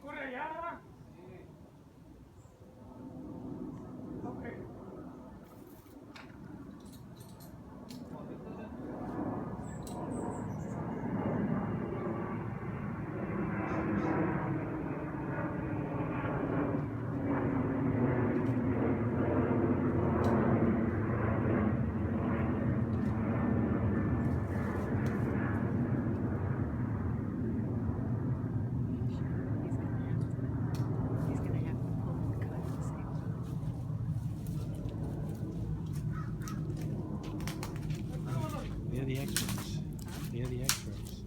corre allá, ¿verdad? Ok. He's gonna have to pull and cut at the same time. They're the experts. They're the experts.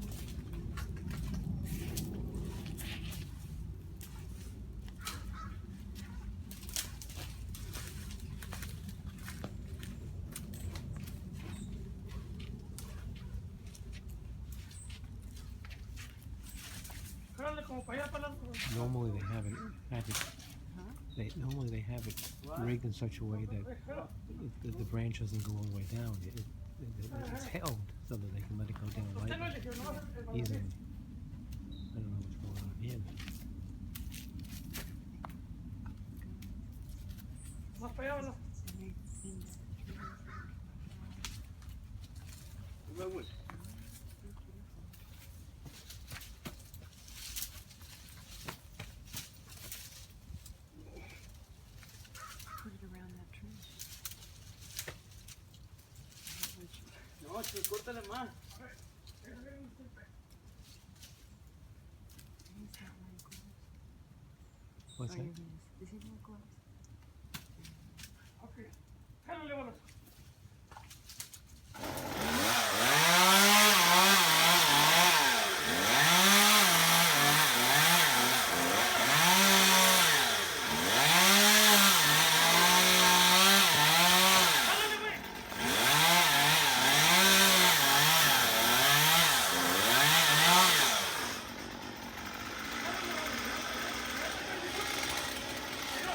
Jálale como para allá, para adelante. Normally they have it. Huh? Normally they have it rigged in such a way that the branch doesn't go all the way down. It's held so that they can let it go down Usted lo lightly, eligió, no va a ser el valor. easily. I don't know what's going on here. Más para allá, ¿verdad? And they in that tree. Put it around that tree. No, chico, córtale más. He's got one close. What's Oh, that? you're gonna, is he more close? Ok. Jálale, balas. Jálale, güey.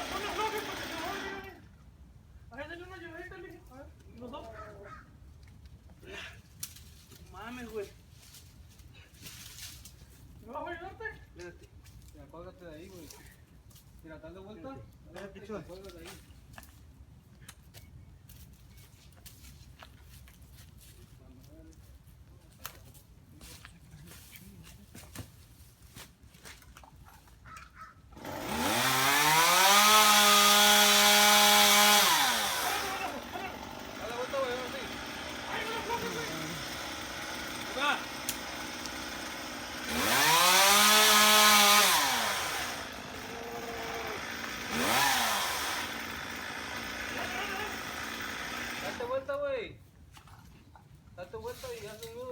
No lo aflojes porque se va a venir a mí. A ver, dale una ayudadita, mijo. A ver, los dos. Mames, güey. ¿Me vas a ayudarte? Espérate. Ya, cuélgate de ahí, güey. Mira, dale vuelta. Espérate, Te chulo. cuelgas de ahí. Dale vuelta, güey, ahora sí. ¡Ay, no lo aflojes, güey! Va. Date vuelta, güey. Date vuelta y haz un nudo.